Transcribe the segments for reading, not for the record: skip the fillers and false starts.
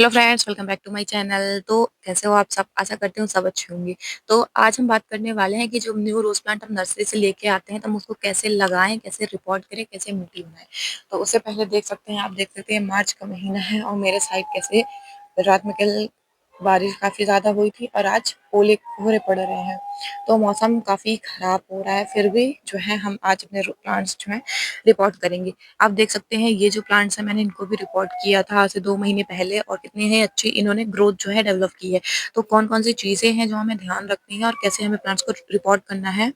Hello friends, welcome back to my channel. तो कैसे हो आप सब? आशा करती हूँ सब अच्छे होंगे। तो आज हम बात करने वाले हैं कि जो न्यू रोज प्लांट हम नर्सरी से लेके आते हैं तो हम उसको कैसे लगाएं, कैसे रिपोर्ट करें, कैसे मिट्टी बनाएं। तो उससे पहले आप देख सकते हैं मार्च का महीना है और मेरे साइड कैसे रात में कल बारिश काफी ज्यादा हुई थी और आज ओले कोहरे पड़ रहे हैं। तो मौसम काफी खराब हो रहा है, फिर भी जो है हम आज अपने प्लांट्स जो है रिपोर्ट करेंगे। आप देख सकते हैं ये जो प्लांट्स है मैंने इनको भी रिपोर्ट किया था आज से 2 महीने पहले और कितनी है अच्छी इन्होंने ग्रोथ जो है डेवलप की है। तो कौन कौन सी चीजें हैं जो हमें ध्यान रखनी है और कैसे हमें प्लांट्स को रिपोर्ट करना है,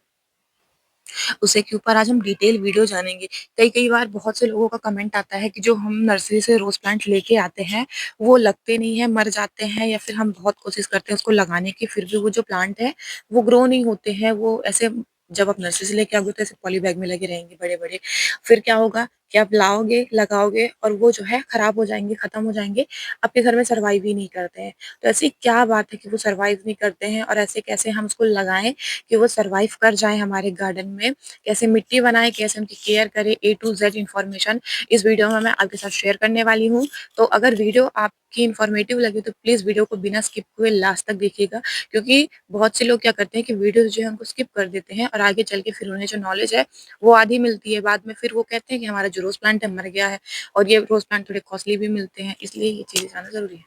उसी के ऊपर आज हम डिटेल वीडियो जानेंगे। कई कई बार बहुत से लोगों का कमेंट आता है कि जो हम नर्सरी से रोज प्लांट लेके आते हैं वो लगते नहीं है, मर जाते हैं, या फिर हम बहुत कोशिश करते हैं उसको लगाने की फिर भी वो जो प्लांट है वो ग्रो नहीं होते हैं। वो ऐसे जब आप नर्सरी से लेके आओगे तो ऐसे पॉली बैग में लगे रहेंगे बड़े बड़े। फिर क्या होगा कि आप लाओगे, लगाओगे और वो जो है खराब हो जाएंगे, खत्म हो जाएंगे, आपके घर में सर्वाइव ही नहीं करते हैं। तो ऐसी क्या बात है कि वो सर्वाइव नहीं करते हैं और ऐसे कैसे हम उसको लगाएं कि वो सर्वाइव कर जाए हमारे गार्डन में, कैसे मिट्टी बनाए, कैसे उनकी केयर करें, ए टू जेड इन्फॉर्मेशन इस वीडियो में मैं आपके साथ शेयर करने वाली हूँ। तो अगर वीडियो आपकी इन्फॉर्मेटिव लगे तो प्लीज वीडियो को बिना स्किप हुए लास्ट तक देखिएगा, क्योंकि बहुत से लोग क्या करते हैं कि वीडियो जो है उनको स्किप कर देते हैं और आगे चल के फिर उन्हें जो नॉलेज है वो आधी मिलती है, बाद में फिर वो कहते हैं कि हमारा जो रोज प्लांट है मर गया है। और ये रोज प्लांट थोड़े कॉस्टली भी मिलते हैं, इसलिए ये चीजें जाना जरूरी है।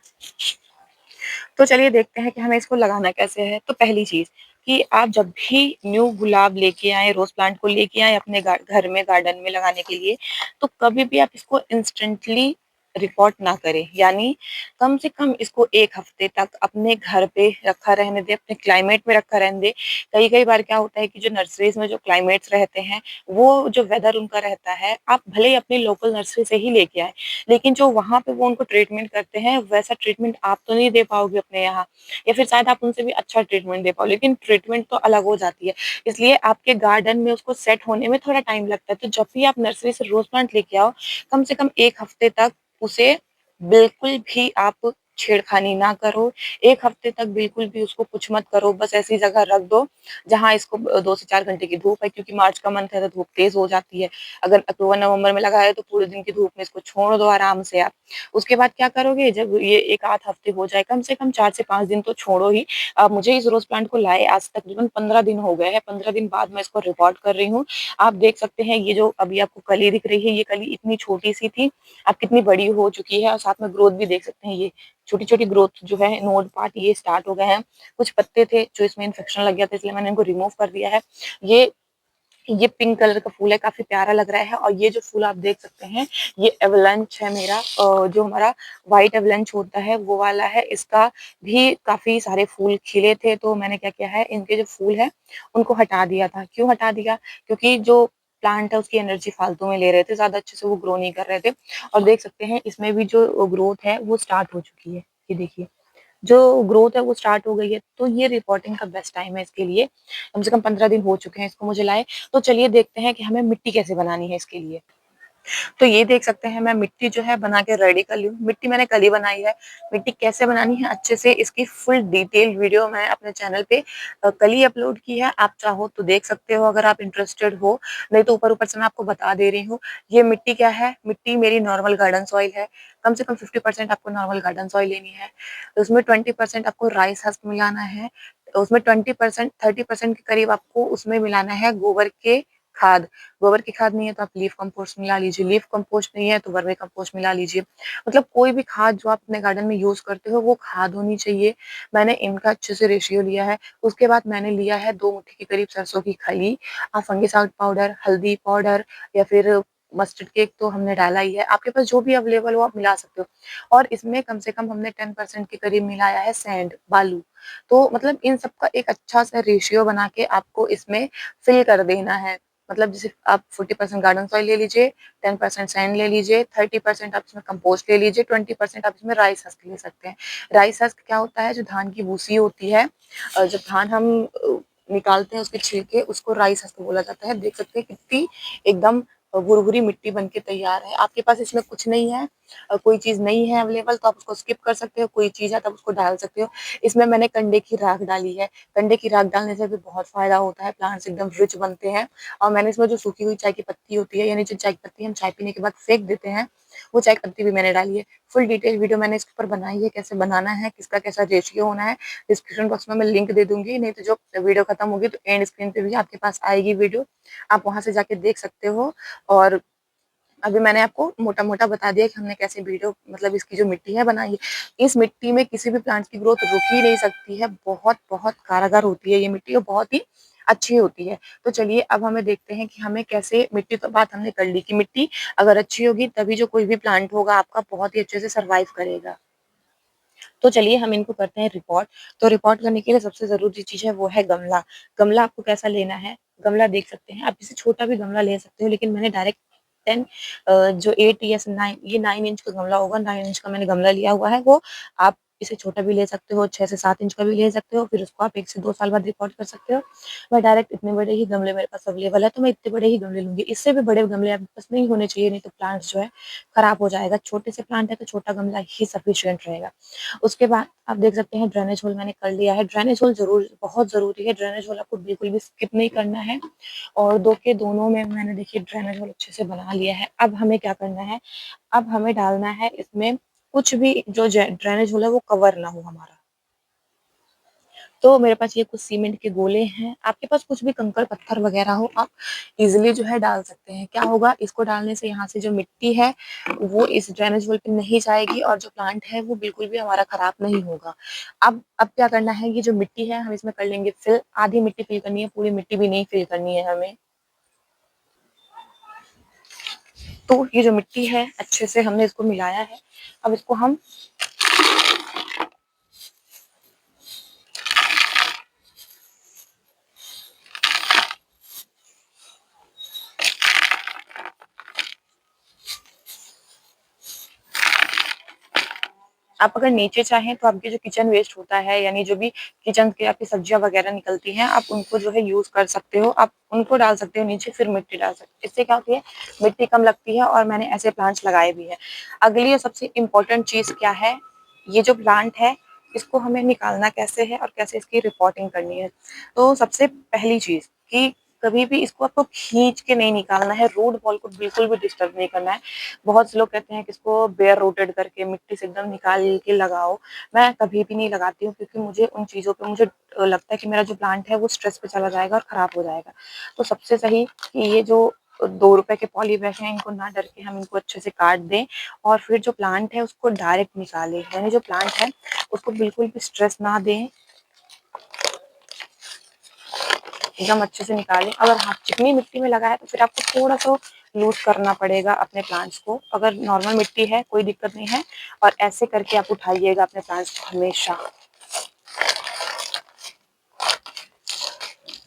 तो चलिए देखते हैं कि हमें इसको लगाना कैसे है। तो पहली चीज कि आप जब भी न्यू गुलाब लेके आए, रोज प्लांट को लेके आए अपने घर में गार्डन में लगाने के लिए, तो कभी भी आप इसको इंस्टेंटली रिपोर्ट ना करें। यानी कम से कम इसको 1 हफ्ते तक अपने घर पे रखा रहने दे, अपने क्लाइमेट में रखा रहने दे। कई कई बार क्या होता है कि जो नर्सरीज में जो क्लाइमेट्स रहते हैं, वो जो वेदर उनका रहता है, आप भले ही अपनी लोकल नर्सरी से ही लेके आए, लेकिन जो वहां पे वो उनको ट्रीटमेंट करते हैं वैसा ट्रीटमेंट आप तो नहीं दे पाओगे अपने यहाँ, या फिर शायद आप उनसे भी अच्छा ट्रीटमेंट दे पाओ, लेकिन ट्रीटमेंट तो अलग हो जाती है। इसलिए आपके गार्डन में उसको सेट होने में थोड़ा टाइम लगता है। तो जब भी आप नर्सरी से रोज प्लांट लेके आओ, कम से कम 1 हफ्ते तक उसे बिल्कुल भी आप छेड़खानी ना करो। 1 हफ्ते तक बिल्कुल भी उसको कुछ मत करो, बस ऐसी जगह रख दो जहां इसको 2 से 4 घंटे की धूप है, क्योंकि मार्च का मंथ है तो धूप तेज हो जाती है। अगर अक्टूबर नवंबर में लगाया तो पूरे दिन की धूप में इसको छोड़ दो आराम से आप। उसके बाद क्या करोगे, जब ये 1 आध हफ्ते हो जाए, कम से कम 4 से 5 दिन तो छोड़ो ही। मुझे इस रोज प्लांट को लाए आज तकरीबन 15 दिन हो गए हैं। 15 दिन बाद मैं इसको रिकॉर्ड कर रही हूँ। आप देख सकते हैं ये जो अभी आपको कली दिख रही है, ये कली इतनी छोटी सी थी, अब कितनी बड़ी हो चुकी है। और साथ में ग्रोथ भी देख सकते हैं, ये छोटी छोटी ग्रोथ जो है, नोड पार्ट ये स्टार्ट हो गए हैं। कुछ पत्ते थे जो इसमें इन्फेक्शन लग गया था, इसलिए मैंने इनको रिमूव कर दिया है। ये पिंक कलर का फूल है, काफी प्यारा लग रहा है। और ये जो फूल आप देख सकते हैं, ये एवलंच है मेरा। जो हमारा व्हाइट एवलंच होता है वो वाला है। इसका भी काफी सारे फूल खिले थे, तो मैंने क्या किया है, इनके जो फूल है उनको हटा दिया था। क्यों हटा दिया? क्योंकि जो प्लांट है उसकी एनर्जी फालतू में ले रहे थे, ज्यादा अच्छे से वो ग्रो नहीं कर रहे थे। और देख सकते हैं इसमें भी जो ग्रोथ है वो स्टार्ट हो चुकी है। ये देखिए, जो ग्रोथ है वो स्टार्ट हो गई है। तो ये रिपोर्टिंग का बेस्ट टाइम है इसके लिए। कम से कम 15 दिन हो चुके हैं इसको मुझे लाए। तो चलिए देखते हैं कि हमें मिट्टी कैसे बनानी है इसके लिए। तो ये देख सकते हैं मैं मिट्टी जो है बना के रेडी कर ली हूँ। मिट्टी मैंने कल ही बनाई है। मिट्टी कैसे बनानी है अच्छे से, इसकी फुल डिटेल वीडियो मैं अपने चैनल पे कल ही अपलोड की है। आप चाहो तो देख सकते हो अगर आप इंटरेस्टेड हो, नहीं तो ऊपर ऊपर से मैं आपको बता दे रही हूँ। ये मिट्टी क्या है, मिट्टी मेरी नॉर्मल गार्डन सॉइल है। कम से कम 50% आपको नॉर्मल गार्डन सॉइल लेनी है। उसमें 20% आपको राइस हस्क मिलाना है। उसमें 20% 30% के करीब आपको उसमें मिलाना है गोबर के खाद। गोबर की खाद नहीं है तो आप लीफ कंपोस्ट मिला लीजिए, लीफ कंपोस्ट नहीं है तो वर्मी कंपोस्ट मिला लीजिए। मतलब कोई भी खाद जो आप अपने गार्डन में यूज करते हो वो खाद होनी चाहिए। मैंने इनका अच्छे से रेशियो लिया है। उसके बाद मैंने लिया है 2 मुट्ठी के करीब सरसों की खली। आप फंगिसाइड पाउडर, हल्दी पाउडर, या फिर मस्टर्ड केक तो हमने डाला ही है। आपके पास जो भी अवेलेबल हो आप मिला सकते हो। और इसमें कम से कम हमने 10% के करीब मिलाया है सैंड, बालू। तो मतलब इन सबका एक अच्छा सा रेशियो बना के आपको इसमें फिल कर देना है। मतलब जैसे आप 40% गार्डन सॉइल ले लीजिए, 10% सैंड ले लीजिए, 30% आप इसमें कंपोस्ट ले लीजिए, 20% आप इसमें राइस हस्क ले सकते हैं। राइस हस्क क्या होता है, जो धान की भूसी होती है, जब धान हम निकालते हैं उसके छिलके, उसको राइस हस्क बोला जाता है। देख सकते हैं कितनी एकदम भुरभुरी मिट्टी बन के तैयार है। आपके पास इसमें कुछ नहीं है, कोई चीज नहीं है अवेलेबल, तो आप उसको स्किप कर सकते हो। कोई चीज है तब उसको डाल सकते हो। इसमें मैंने कंडे की राख डाली है। कंडे की राख डालने से भी बहुत फायदा होता है, प्लांट्स एकदम रिच बनते हैं। और मैंने इसमें जो सूखी हुई चाय की पत्ती होती है, यानी जो चाय की पत्ती हम चाय पीने के बाद फेंक देते हैं, वो चेक करती हुई मैंने डाली है। फुल डिटेल वीडियो मैंने इसके ऊपर बनाई है, कैसे बनाना है, किसका कैसा रेशियो होना है। डिस्क्रिप्शन बॉक्स में मैं लिंक दे दूँगी, नहीं तो जो वीडियो खत्म होगी तो एंड स्क्रीन पे भी आपके पास आएगी वीडियो, आप वहाँ से जाके देख सकते हो। और अभी मैंने आपको मोटा-मोटा बता दिया कि हमने कैसे वीडियो मतलब इसकी जो मिट्टी है बनाई है। इस मिट्टी में किसी भी प्लांट की ग्रोथ रुक ही नहीं सकती है, बहुत-बहुत कारागार होती है ये मिट्टी और बहुत ही अच्छी होती है। तो चलिए अब हमें देखते हैं कि हमें कैसे मिट्टी तो बात हमने कर ली कि मिट्टी अगर अच्छी होगी तभी जो कोई भी प्लांट होगा आपका बहुत ही अच्छे से सर्वाइव करेगा। तो चलिए हम इनको करते हैं रिपोर्ट। तो रिपोर्ट करने के लिए सबसे ज़रूरी चीज़ है वो है गमला। गमला आपको कैसा लेना है? गमला देख सकते हैं, आप इससे छोटा भी गमला ले सकते हो लेकिन मैंने डायरेक्ट 10 जो 8 या 9 ये 9 इंच का गमला होगा, 9 इंच का मैंने गमला लिया हुआ है वो आप इसे छोटा भी ले सकते हो, 6 से 7 इंच का भी ले सकते हो, फिर उसको आप 1 से 2 साल बाद रिपोर्ट कर सकते हो। मैं डायरेक्ट इतने बड़े ही गमले मेरे पास अवेलेबल है, तो मैं इतने बड़े ही गमले लूँगी। इससे भी बड़े गमले आपके पास नहीं होने चाहिए, नहीं तो प्लांट्स जो है खराब हो जाएगा। छोटे से प्लांट है तो छोटा गमला ही सफिशिएंट रहेगा। उसके बाद आप देख सकते हैं ड्रेनेज होल मैंने कर लिया है। ड्रेनेज होल ज़रूर बहुत ज़रूरी है, ड्रेनेज होल आपको बिल्कुल भी स्किप नहीं करना है और 2 के दोनों में मैंने देखिए ड्रेनेज होल अच्छे से बना लिया है। अब हमें क्या करना है, अब हमें डालना है इसमें कुछ भी जो ड्रेनेज होल है वो कवर ना हो हमारा। तो मेरे पास ये कुछ सीमेंट के गोले हैं, आपके पास कुछ भी कंकड़-पत्थर वगैरह हो, आप इज़िली जो है डाल सकते हैं। क्या होगा इसको डालने से यहाँ से जो मिट्टी है, वो इस ड्रेनेज होल पे नहीं जाएगी और जो प्लांट है वो बिल्कुल भी हमारा खराब नहीं होगा। अब क्या करना है, ये जो मिट्टी है हम इसमें कर लेंगे फिल, आधी मिट्टी फिल करनी है, पूरी मिट्टी भी नहीं फिल करनी है हमें। तो ये जो मिट्टी है अच्छे से हमने इसको मिलाया है, अब इसको हम आप अगर नीचे चाहें तो आपके जो किचन वेस्ट होता है यानी जो भी किचन के आपकी सब्जियाँ वगैरह निकलती हैं, आप उनको जो है यूज़ कर सकते हो। आप उनको डाल सकते हो नीचे फिर मिट्टी डाल सकते हो। इससे क्या होती है मिट्टी कम लगती है और मैंने ऐसे प्लांट्स लगाए भी हैं। अगली और सबसे इम्पोर्टेंट चीज़ क्या है, ये जो प्लांट है इसको हमें निकालना कैसे है और कैसे इसकी रिपोर्टिंग करनी है। तो सबसे पहली चीज़ कि कभी भी इसको आपको खींच के नहीं निकालना है, रूट बॉल को बिल्कुल भी डिस्टर्ब नहीं करना है। बहुत से लोग कहते हैं कि इसको बेयर रूटेड करके मिट्टी से एकदम निकाल के लगाओ। मैं कभी भी नहीं लगाती हूँ क्योंकि मुझे उन चीज़ों पे मुझे लगता है कि मेरा जो प्लांट है वो स्ट्रेस पे चला जाएगा और खराब हो जाएगा। तो सबसे सही कि ये जो ₹2 के पॉली बैग हैं इनको ना डर के हम इनको अच्छे से काट दें और फिर जो प्लांट है उसको डायरेक्ट निकालें। यानी जो प्लांट है उसको बिल्कुल भी स्ट्रेस ना दें, एकदम अच्छे से निकालें। अगर हाँ, चिकनी मिट्टी में लगा है तो फिर आपको थोड़ा-सा लूज़ करना पड़ेगा अपने प्लांट्स को। अगर नॉर्मल मिट्टी है कोई दिक्कत नहीं है और ऐसे करके आप उठाइएगा अपने प्लांट्स को हमेशा।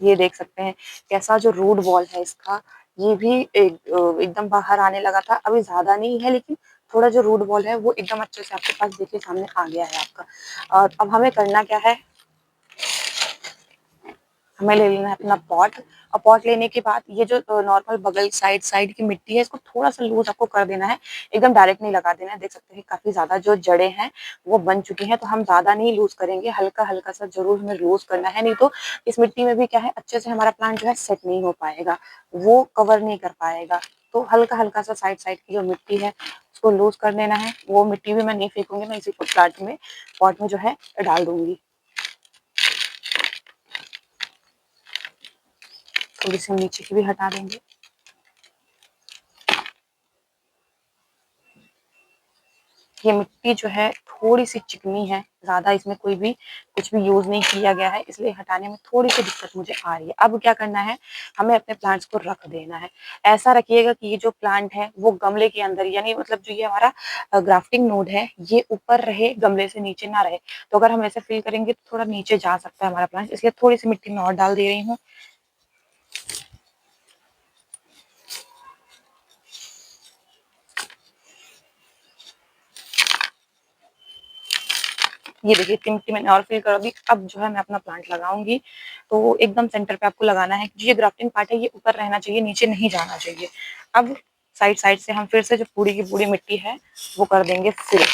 ये देख सकते हैं कैसा जो रूट बॉल है इसका, ये भी एकदम बाहर आने लगा था। अभी ज़्यादा नहीं है लेकिन थोड़ा जो रूट बॉल है वो एकदम अच्छे से आपके पास देखिए सामने आ गया है आपका। और अब हमें करना क्या है, हमें ले लेना है अपना पॉट और पॉट लेने के बाद ये जो नॉर्मल बगल साइड साइड की मिट्टी है इसको थोड़ा-सा लूज़ आपको कर देना है, एकदम डायरेक्ट नहीं लगा देना है। देख सकते हैं काफ़ी ज़्यादा जो जड़ें हैं वो बन चुकी हैं, तो हम ज़्यादा नहीं लूज़ करेंगे, हल्का-हल्का सा ज़रूर हमें लूज़ करना है, नहीं तो इस मिट्टी में भी क्या है अच्छे से हमारा प्लांट जो है सेट नहीं हो पाएगा, वो कवर नहीं कर पाएगा। तो हल्का-हल्का सा साइड-साइड की जो मिट्टी है उसको लूज़ कर देना है, वो मिट्टी भी मैं नहीं फेंकूँगी, मैं इसी को प्लांट में पॉट में जो है डाल दूँगी। थोड़ी-सी नीचे की भी हटा देंगे। ये मिट्टी जो है थोड़ी-सी चिकनी है, ज़्यादा इसमें कोई भी कुछ भी यूज़ नहीं किया गया है, इसलिए हटाने में थोड़ी-सी दिक्कत मुझे आ रही है। अब क्या करना है, हमें अपने प्लांट्स को रख देना है। ऐसा रखिएगा कि ये जो प्लांट है, वो गमले के अंदर यानी मतलब जो ये हमारा ग्राफ्टिंग नोड है, ये ऊपर रहे, गमले से नीचे ना रहे। तो अगर हम ऐसे फ़िल करेंगे तो थोड़ा नीचे जा सकता है हमारा प्लांट, इसलिए थोड़ी-सी मिट्टी मैं और डाल दे रही हूँ। ये देखिए इतनी मिट्टी मैंने और फिल कर दी। अब जो है मैं अपना प्लांट लगाऊँगी, तो एकदम सेंटर पे आपको लगाना है। जो ये ग्राफ्टिंग पार्ट है ये ऊपर रहना चाहिए, नीचे नहीं जाना चाहिए। अब साइड-साइड से हम फिर से जो पूरी की पूरी मिट्टी है, वो कर देंगे फिल।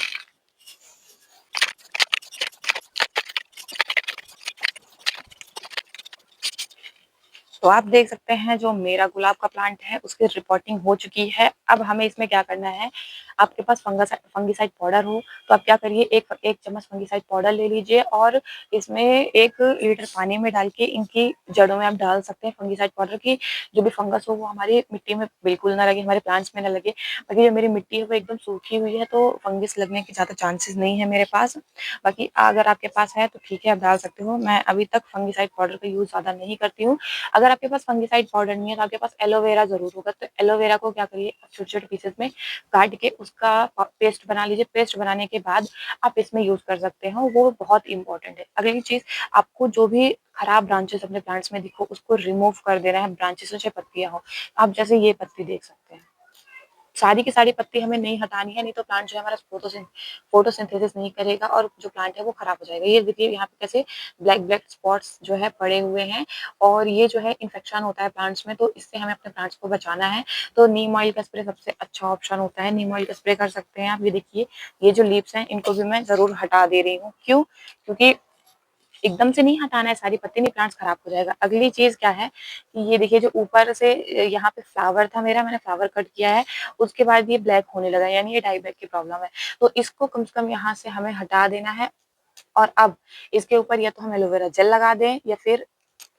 तो आप देख सकते हैं जो मेरा गुलाब का प्लांट है उसकी रिपोर्टिंग हो चुकी है। अब हमें इसमें क्या करना है, आपके पास फंगिसाइड पाउडर हो तो आप क्या करिए, एक एक चम्मच फंगिसाइड पाउडर ले लीजिए और इसमें 1 लीटर पानी में डाल के इनकी जड़ों में आप डाल सकते हैं फंगिसाइड पाउडर की जो भी फंगस हो वो हमारी मिट्टी में बिल्कुल ना लगे, हमारे प्लांट्स में ना लगे। बाकी जो मेरी मिट्टी है वो एकदम सूखी हुई है तो फंगस लगने के ज़्यादा चांसेस नहीं है मेरे पास। बाकी अगर आपके पास है तो ठीक है, आप डाल सकते हो। मैं अभी तक फंगिसाइड पाउडर का यूज़ ज़्यादा नहीं करती हूँ। अगर आपके पास फंगिसाइड पाउडर नहीं है तो आपके पास एलोवेरा ज़रूर होगा, तो एलोवेरा को क्या करिए, छोटे-छोटे पीसेस में काट के उसका पेस्ट बना लीजिए। पेस्ट बनाने के बाद आप इसमें यूज़ कर सकते हो, वो बहुत इंपॉर्टेंट है। अगली चीज़, आपको जो भी खराब ब्रांचेस अपने प्लांट्स में दिखो उसको रिमूव कर देना है, ब्रांचेस में चाहे पत्तियाँ हो। आप जैसे ये पत्ती देख सकते हैं, सारी की सारी पत्ती हमें नहीं हटानी है, नहीं तो प्लांट जो है हमारा फोटोसिंथेसिस नहीं करेगा और जो प्लांट है वो खराब हो जाएगा। ये देखिए यहाँ पे कैसे ब्लैक ब्लैक स्पॉट्स जो है पड़े हुए हैं और ये जो है इन्फेक्शन होता है प्लांट्स में, तो इससे हमें अपने प्लांट्स को बचाना है। तो नीम ऑयल का स्प्रे सबसे अच्छा ऑप्शन होता है, नीम ऑयल का स्प्रे कर सकते हैं आप। ये देखिए, ये जो लीव्स हैं इनको भी मैं ज़रूर हटा दे रही हूँ। क्यों? क्योंकि एकदम से नहीं हटाना है सारी पत्ती, नहीं प्लांट्स खराब हो जाएगा। अगली चीज़ क्या है कि ये देखिए जो ऊपर से यहाँ पे फ्लावर था मेरा, मैंने फ्लावर कट किया है, उसके बाद ये ब्लैक होने लगा, यानी ये डाई बैक की प्रॉब्लम है। तो इसको कम से कम यहाँ से हमें हटा देना है और अब इसके ऊपर या तो हम एलोवेरा जेल लगा दें या फिर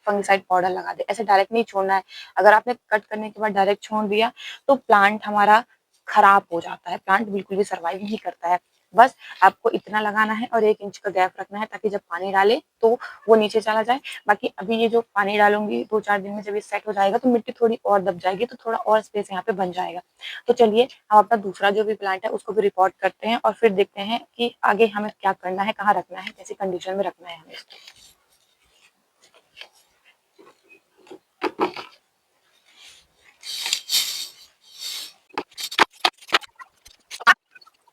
फंगिसाइड पाउडर लगा दें। ऐसे डायरेक्ट नहीं छोड़ना है। अगर आपने कट करने के बाद डायरेक्ट छोड़ दिया तो प्लांट हमारा खराब हो जाता है, प्लांट बिल्कुल भी सर्वाइव नहीं करता है। बस आपको इतना लगाना है और 1 इंच का गैप रखना है ताकि जब पानी डाले तो वो नीचे चला जाए। बाकी अभी ये जो पानी डालूँगी 2-4 दिन में जब ये सेट हो जाएगा तो मिट्टी थोड़ी और दब जाएगी, तो थोड़ा और स्पेस यहाँ पे बन जाएगा। तो चलिए हम अपना दूसरा जो भी प्लांट है उसको भी रिपोर्ट करते हैं और फिर देखते हैं कि आगे हमें क्या करना है, कहाँ रखना है, कैसी कंडीशन में रखना है हमें इसको।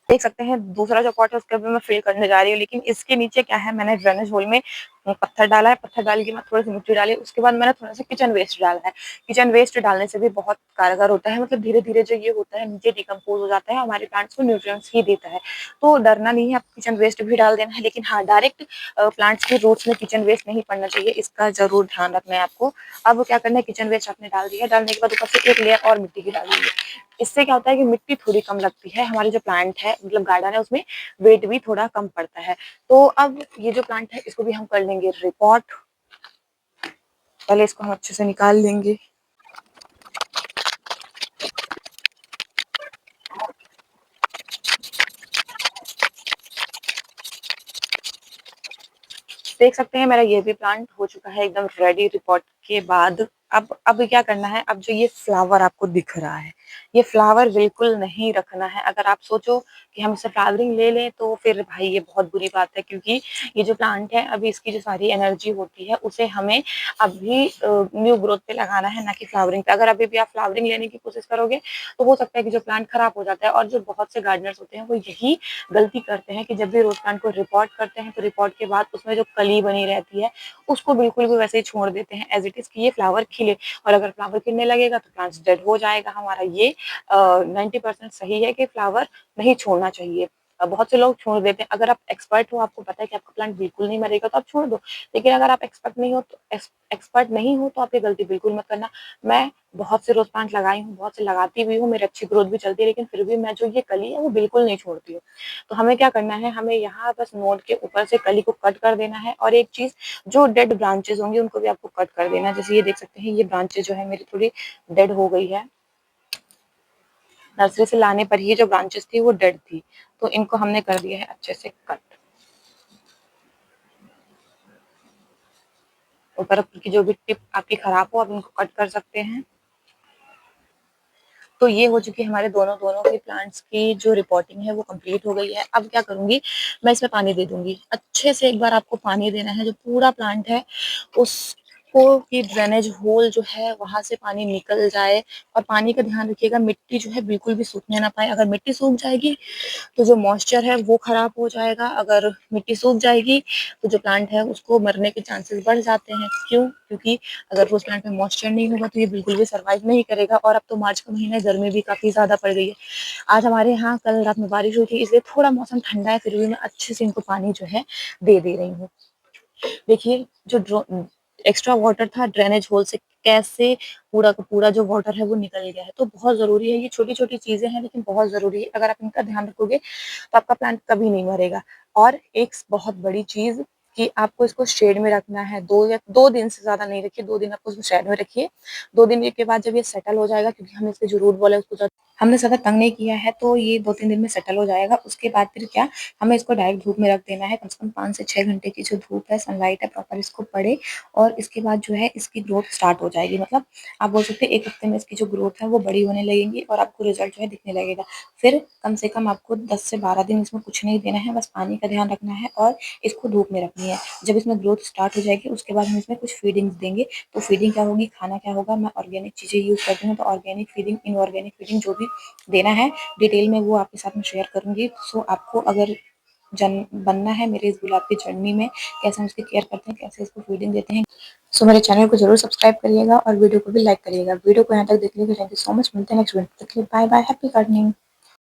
देख सकते हैं दूसरा जो पॉट है उसके भी मैं फिल करने जा रही हूँ, लेकिन इसके नीचे क्या है, मैंने ड्रेनेज होल में पत्थर डाला है। पत्थर डाल के मैं थोड़ी सी मिट्टी डाली, उसके बाद मैंने थोड़ा सा किचन वेस्ट डाला है। किचन वेस्ट डालने से भी बहुत कारगर होता है, मतलब धीरे धीरे जो ये होता है नीचे डिकम्पोज हो जाता है, हमारे प्लांट्स को न्यूट्रिएंट्स ही देता है। तो डरना नहीं है, आप किचन वेस्ट भी डाल देना है, लेकिन हाँ डायरेक्ट प्लांट्स के रूट्स में किचन वेस्ट नहीं पड़ना चाहिए, इसका जरूर ध्यान रखना है आपको। अब क्या करना है, किचन वेस्ट आपने डाल दिया, डालने के बाद ऊपर से 1 लेयर और मिट्टी की डाल दीजिए। इससे क्या होता है कि मिट्टी थोड़ी कम लगती है, हमारे जो प्लांट है मतलब गार्डन है उसमें वेट भी थोड़ा कम पड़ता है। तो अब ये जो प्लांट है इसको भी हम कर लेंगे रिपोर्ट। पहले इसको हम अच्छे से निकाल लेंगे। देख सकते हैं मेरा ये भी प्लांट हो चुका है एकदम रेडी रिपोर्ट के बाद। अब क्या करना है, अब जो ये फ्लावर आपको दिख रहा है, ये फ्लावर बिल्कुल नहीं रखना है। अगर आप सोचो कि हम इससे फ्लावरिंग ले लें तो फिर भाई ये बहुत बुरी बात है, क्योंकि ये जो प्लांट है अभी इसकी जो सारी एनर्जी होती है उसे हमें अभी न्यू ग्रोथ पे लगाना है, ना कि फ्लावरिंग पे। अगर अभी भी आप फ्लावरिंग लेने की कोशिश करोगे तो हो सकता है कि जो प्लांट खराब हो जाता है। और जो बहुत से गार्डनर्स होते हैं वो यही गलती करते हैं कि जब भी रोज प्लांट को रिपोर्ट करते हैं तो रिपोर्ट के बाद उसमें जो कली बनी रहती है उसको बिल्कुल भी वैसे ही छोड़ देते हैं एज इट इज कि ये फ्लावर खिले, और अगर फ्लावर खिलने लगेगा तो प्लांट डेड हो जाएगा हमारा। ये 90% सही है कि फ्लावर नहीं छोड़ना चाहिए। बहुत से लोग छोड़ देते हैं। अगर आप एक्सपर्ट हो, आपको पता है कि आपका प्लांट बिल्कुल नहीं मरेगा तो आप छोड़ दो, लेकिन अगर आप एक्सपर्ट नहीं हो तो आप ये गलती बिल्कुल मत करना। मैं बहुत से रोज प्लांट लगाई हूँ, बहुत से लगाती भी हूँ, मेरी अच्छी ग्रोथ भी चलती है, लेकिन फिर भी मैं जो ये कली है वो बिल्कुल नहीं छोड़ती हूँ। तो हमें क्या करना है, हमें यहाँ बस नोड के ऊपर से कली को कट कर देना है और एक चीज, जो डेड ब्रांचेस होंगी उनको भी आपको कट कर देना है। जैसे ये देख सकते हैं ये ब्रांचेस जो है मेरी थोड़ी डेड हो गई है, नर्सरी से लाने पर ही जो ब्रांचेस थी वो डेड थी, तो इनको हमने कर दिया है अच्छे से कट। ऊपर की जो भी टिप आपकी खराब हो आप इनको कट कर सकते हैं। तो ये हो चुकी है हमारे दोनों दोनों के प्लांट्स की जो रिपोर्टिंग है वो कंप्लीट हो गई है। अब क्या करूंगी, मैं इसमें पानी दे दूंगी अच्छे से। एक बार आपको पानी देना है, जो पूरा प्लांट है उसको की ड्रेनेज होल जो है वहां से पानी निकल जाए। और पानी का ध्यान रखिएगा, मिट्टी जो है बिल्कुल भी सूखने ना पाए। अगर मिट्टी सूख जाएगी तो जो मॉइस्चर है वो खराब हो जाएगा, अगर मिट्टी सूख जाएगी तो जो प्लांट है उसको मरने के चांसेस बढ़ जाते हैं। क्यों? क्योंकि अगर उस प्लांट में मॉइस्चर नहीं होगा तो ये बिल्कुल भी सर्वाइव नहीं करेगा। और अब तो मार्च का महीना है, गर्मी भी काफी ज्यादा पड़ गई है। आज हमारे यहाँ कल रात में बारिश हुई थी, इसलिए थोड़ा मौसम ठंडा है, फिर भी मैं अच्छे से इनको पानी जो है दे रही हूँ। देखिए जो एक्स्ट्रा वाटर था ड्रेनेज होल से कैसे पूरा का पूरा जो वाटर है वो निकल गया है। तो बहुत ज़रूरी है, ये छोटी-छोटी चीज़ें हैं लेकिन बहुत ज़रूरी है। अगर आप इनका ध्यान रखोगे तो आपका प्लांट कभी नहीं मरेगा। और एक बहुत बड़ी चीज़ कि आपको इसको शेड में रखना है, 2 दिन से ज़्यादा नहीं रखिए, 2 दिन आप उसको शेड में रखिए। 2 दिन के बाद जब ये सेटल हो जाएगा, क्योंकि हमने इसके जो रूट बॉल है उसको हमने ज़्यादा तंग नहीं किया है, तो ये 2-3 दिन में सेटल हो जाएगा। उसके बाद फिर क्या, हमें इसको डायरेक्ट धूप में रख देना है। कम से कम 5 से 6 घंटे की जो धूप है, सनलाइट है, प्रॉपर इसको पड़े और इसके बाद जो है इसकी ग्रोथ स्टार्ट हो जाएगी। मतलब आप बोल सकते हैं 1 हफ्ते में इसकी जो ग्रोथ है वो बड़ी होने लगेगी और आपको रिज़ल्ट जो है दिखने लगेगा। फिर कम से कम आपको 10 से 12 दिन इसमें कुछ नहीं देना है, बस पानी का ध्यान रखना है और इसको धूप में रखनी है। जब इसमें ग्रोथ स्टार्ट हो जाएगी उसके बाद हम इसमें कुछ फीडिंग्स देंगे। तो फीडिंग क्या होगी, खाना क्या होगा, मैं ऑर्गेनिक चीज़ें यूज़ करती हूँ, तो ऑर्गेनिक फीडिंग, इनऑर्गेनिक फीडिंग जो भी देना है डिटेल में वो आपके साथ में शेयर करूँगी। सो आपको अगर जन बनना है मेरे इस गुलाब की जर्नी में, कैसे हम उसकी केयर करते हैं, कैसे इसको फीडिंग देते हैं, सो मेरे चैनल को ज़रूर सब्सक्राइब करिएगा और वीडियो को भी लाइक करिएगा। वीडियो को यहाँ तक देखने के लिए थैंक यू सो मच। मिलते हैं नेक्स्ट वीडियो, तक के लिए बाय बाय, हैप्पी गार्डनिंग।